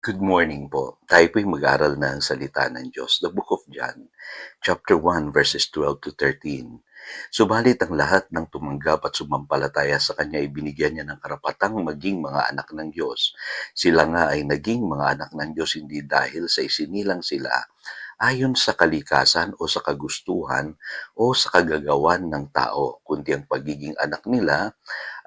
Good morning po. Tayo po'y mag-aral ng salita ng Diyos. The Book of John, chapter 1, verses 12 to 13. Subalit ang lahat ng tumanggap at sumampalataya sa Kanya ay binigyan niya ng karapatang maging mga anak ng Diyos. Sila nga ay naging mga anak ng Diyos hindi dahil sa isinilang sila ayon sa kalikasan o sa kagustuhan o sa kagagawan ng tao, kundi ang pagiging anak nila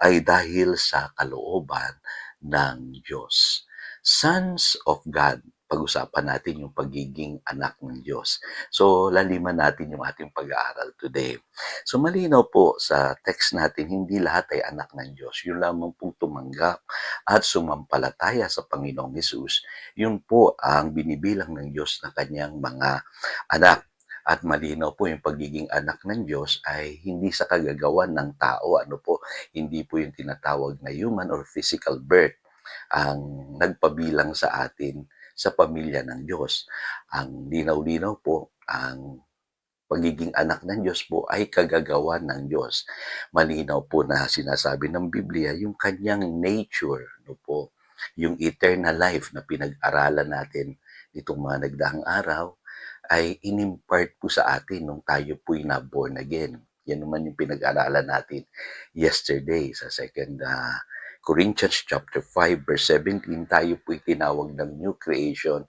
ay dahil sa kalooban ng Diyos. Sons of God, pag-usapan natin yung pagiging anak ng Diyos. So, laliman natin yung ating pag-aaral today. So, malinaw po sa text natin, hindi lahat ay anak ng Diyos. Yung lamang pong tumanggap at sumampalataya sa Panginoong Hesus, yun po ang binibilang ng Diyos na kanyang mga anak. At malinaw po yung pagiging anak ng Diyos ay hindi sa kagagawan ng tao, hindi po yung tinatawag na human or physical birth ang nagpabilang sa atin sa pamilya ng Diyos. Ang linaw-linaw po, ang pagiging anak ng Diyos po ay kagagawan ng Diyos. Malinaw po na sinasabi ng Biblia yung kanyang nature, yung eternal life na pinag-aralan natin itong mga nagdaang araw ay inimpart po sa atin nung tayo po'y na-born again. Yan naman yung pinag-aralan natin yesterday sa 2 Corinthians chapter 5 verse 17, tayo po'y tinawag ng new creation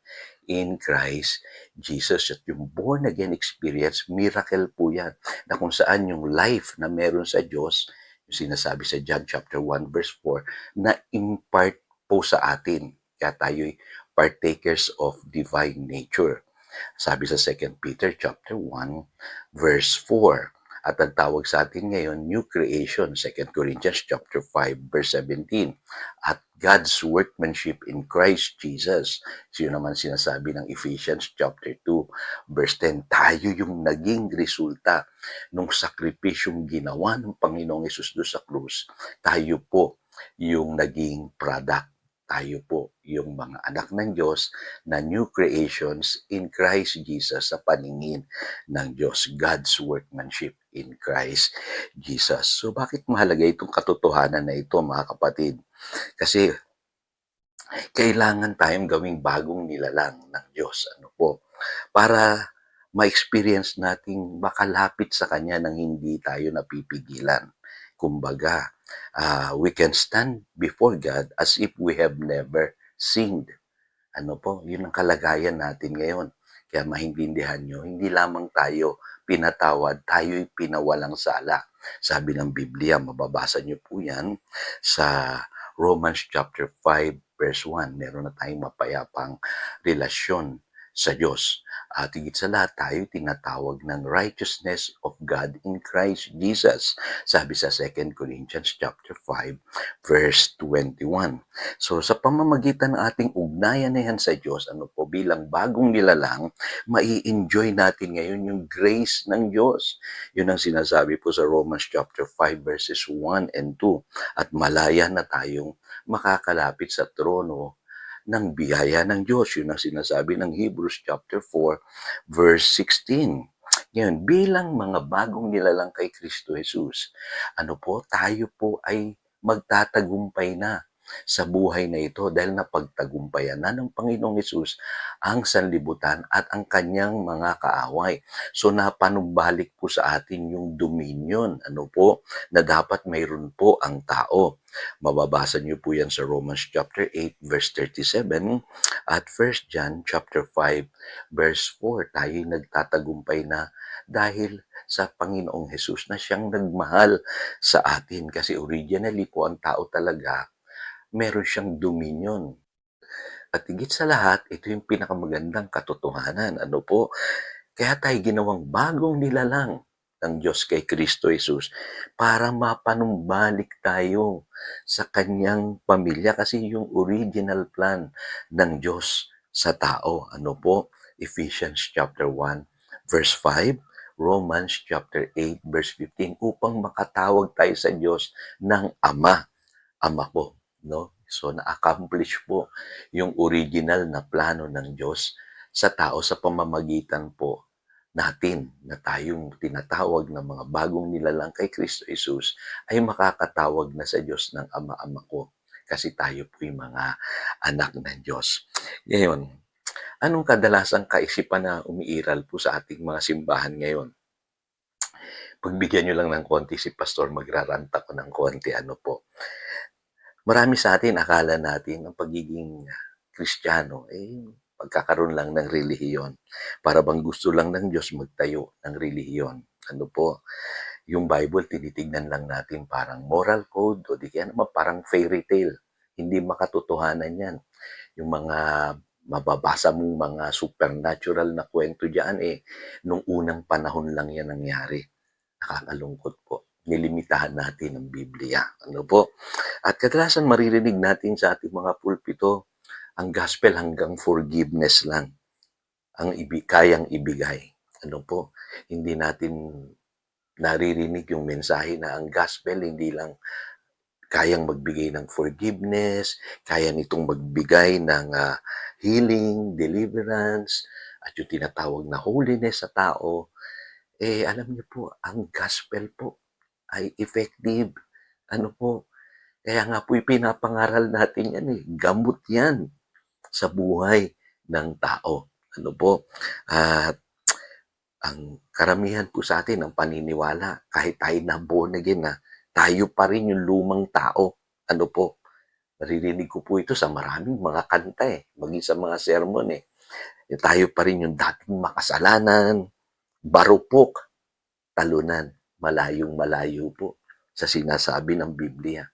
in Christ Jesus. At yung born again experience, miracle po yan, na kung saan yung life na meron sa Diyos, yung sinasabi sa John chapter 1 verse 4, na impart po sa atin. Kaya tayo'y partakers of divine nature. Sabi sa 2 Peter chapter 1 verse 4. At ang tawag sa atin ngayon, new creation, 2 Corinthians chapter 5 verse 17. At God's workmanship in Christ Jesus. So yun naman sinasabi ng Ephesians chapter 2 verse 10. Tayo yung naging resulta nung sakripisyong ginawa ng Panginoong Hesus doon sa krus. Tayo po yung naging product. Tayo po yung mga anak ng Diyos na new creations in Christ Jesus sa paningin ng Diyos. God's workmanship in Christ Jesus. So bakit mahalaga itong katotohanan na ito, mga kapatid? Kasi kailangan tayong gawing bagong nilalang ng Diyos. Para ma-experience nating makalapit sa Kanya nang hindi tayo napipigilan. Kumbaga, we can stand before God as if we have never sinned. Yun ang kalagayan natin ngayon. Kaya maintindihan nyo, hindi lamang tayo pinatawad, tayo'y pinawalang sala. Sabi ng Biblia, mababasa nyo po yan sa Romans chapter 5 verse 1. Meron na tayong mapayapang relasyon sa Diyos. At higit sa lahat, tayo tinatawag ng righteousness of God in Christ Jesus. Sabi sa 2 Corinthians chapter 5 verse 21. So sa pamamagitan ng ating ugnayan na yan sa Diyos, bilang bagong nilalang, mai-enjoy natin ngayon yung grace ng Diyos. Yun ang sinasabi po sa Romans chapter 5 verses 1 and 2. At malaya na tayong makakalapit sa trono ng biyaya ng Diyos. Yun ang sinasabi ng Hebrews chapter 4 verse 16. Ngayon, bilang mga bagong nilalang kay Kristo Jesus, tayo po ay magtatagumpay na sa buhay na ito dahil napagtagumpayan na ng Panginoong Hesus ang sanlibutan at ang kanyang mga kaaway. So napanumbalik po sa atin yung dominion, na dapat mayroon po ang tao. Mababasa niyo po yan sa Romans chapter 8 verse 37 at 1 John chapter 5 verse 4. Tayo nagtatagumpay na dahil sa Panginoong Hesus na siyang nagmahal sa atin. Kasi originally po ang tao talaga, meron siyang dominion. At higit sa lahat, ito yung pinakamagandang katotohanan. Kaya tayo ginawang bagong nilalang ng Diyos kay Kristo Jesus para mapanumbalik tayo sa kanyang pamilya kasi yung original plan ng Diyos sa tao. Ephesians chapter 1 verse 5, Romans chapter 8 verse 15 upang makatawag tayo sa Diyos ng Ama. Ama po, no? So na-accomplish po yung original na plano ng Diyos sa tao sa pamamagitan po natin na tayong tinatawag ng mga bagong nilalang kay Kristo Jesus ay makakatawag na sa Diyos ng Ama-Ama ko. kasi tayo po yung mga anak ng Diyos. Ngayon, anong kadalasang kaisipan na umiiral po sa ating mga simbahan ngayon? Pagbigyan nyo lang ng konti si Pastor, magraranta ko ng konti, ano po. Marami sa atin, akala natin ang pagiging Kristiyano, pagkakaroon lang ng relihiyon. Para bang gusto lang ng Diyos magtayo ng relihiyon. Ano po, yung Bible, tinitignan lang natin parang moral code o di kaya naman parang fairy tale. Hindi makatotohanan yan. Yung mga mababasa mong mga supernatural na kwento dyan, nung unang panahon lang yan nangyari. Nakakalungkot po. Nilimitahan natin ang Biblia. Ano po? At kadalasan maririnig natin sa ating mga pulpito, ang gospel hanggang forgiveness lang ang kayang ibigay. Ano po? Hindi natin naririnig yung mensahe na ang gospel hindi lang kayang magbigay ng forgiveness, kaya nitong magbigay ng healing, deliverance, at yung tinatawag na holiness sa tao. Alam niyo po, ang gospel po ay effective. Ano po, kaya nga po ipinapangaral natin yan Gamot yan sa buhay ng tao. Ano po? At ang karamihan po sa atin ang paniniwala, kahit tayo na born again na, tayo pa rin yung lumang tao. Ano po? Naririnig ko po ito sa maraming mga kanta maging sa mga sermon Tayo pa rin yung dating makasalanan, barupok, talunan, malayong malayo po sa sinasabi ng Biblia.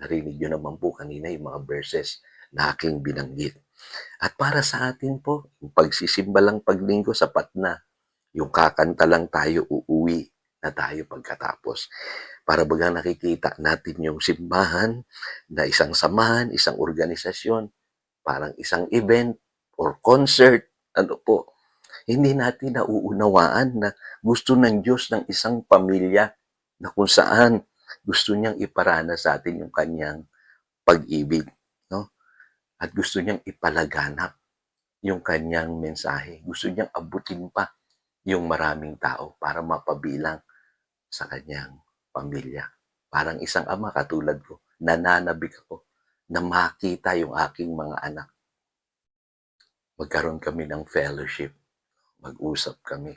Narinig nyo naman po kanina yung mga verses na aking binanggit. At para sa atin po, yung pagsisimba lang paglinggo, sapat na. Yung kakanta lang tayo, uuwi na tayo pagkatapos. Para baga nakikita natin yung simbahan na isang samahan, isang organisasyon, parang isang event or concert, ano po. Hindi natin nauunawaan na gusto ng Diyos ng isang pamilya na kung saan gusto niyang iparana sa atin yung kanyang pag-ibig. No? At gusto niyang ipalaganap yung kanyang mensahe. Gusto niyang abutin pa yung maraming tao para mapabilang sa kanyang pamilya. Parang isang ama katulad ko, nananabik ako na makita yung aking mga anak. Magkaroon kami ng fellowship, mag-usap kami.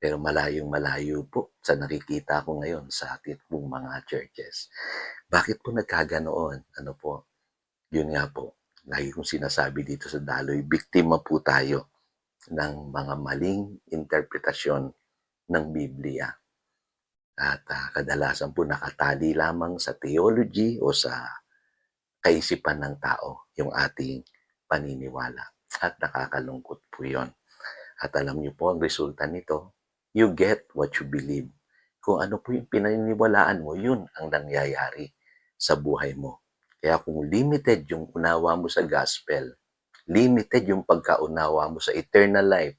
Pero malayong-malayo po sa nakikita ko ngayon sa ating pong mga churches. Bakit po nagkaganoon? Ano po? Yun nga po, lagi kong sinasabi dito sa Daloy, biktima po tayo ng mga maling interpretasyon ng Biblia. At kadalasan po nakatali lamang sa theology o sa kaisipan ng tao yung ating paniniwala. At nakakalungkot po yon. At alam niyo po ang resulta nito, you get what you believe. Kung ano po yung pinaniniwalaan mo, yun ang nangyayari sa buhay mo. Kaya kung limited yung unawa mo sa gospel, limited yung pagkaunawa mo sa eternal life,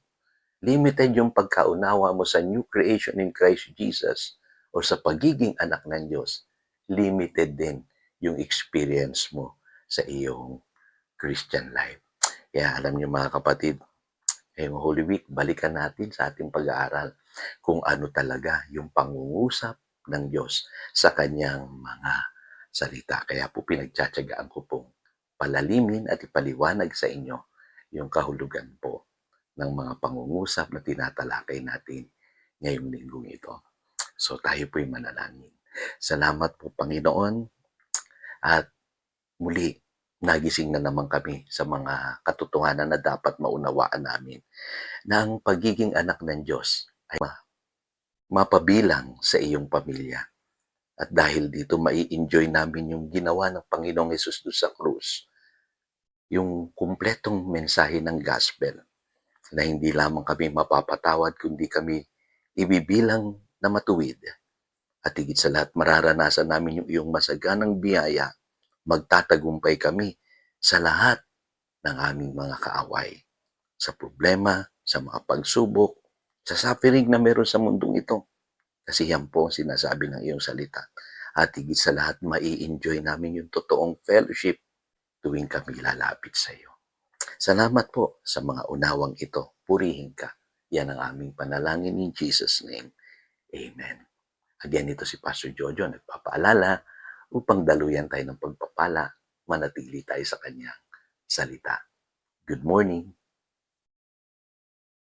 limited yung pagkaunawa mo sa new creation in Christ Jesus o sa pagiging anak ng Diyos, limited din yung experience mo sa iyong Christian life. Kaya alam niyo mga kapatid, ngayong Holy Week, balikan natin sa ating pag-aaral kung ano talaga yung pangungusap ng Diyos sa kanyang mga salita. Kaya po pinagtsatsagaan ko pong palalimin at ipaliwanag sa inyo yung kahulugan po ng mga pangungusap na tinatalakay natin ngayong linggong ito. So tayo po'y manalangin. Salamat po Panginoon at muli nagising na naman kami sa mga katotohanan na dapat maunawaan namin na ang pagiging anak ng Diyos ay mapabilang sa iyong pamilya. At dahil dito, mai-enjoy namin yung ginawa ng Panginoong Yesus doon sa krus. Yung kumpletong mensahe ng gospel na hindi lamang kami mapapatawad kundi kami ibibilang na matuwid. At higit sa lahat, mararanasan namin yung iyong masaganang biyaya. Magtatagumpay kami sa lahat ng aming mga kaaway. Sa problema, sa mga pagsubok, sa suffering na meron sa mundong ito. Kasi yan po ang sinasabi ng iyong salita. At higit sa lahat, mai-enjoy namin yung totoong fellowship tuwing kami lalapit sa iyo. Salamat po sa mga unawang ito. Purihin ka. Yan ang aming panalangin in Jesus' name. Amen. Again, ito si Pastor Jojo, nagpapaalala, upang daluyan tayo ng pagpapala, manatili tayo sa kanyang salita. Good morning.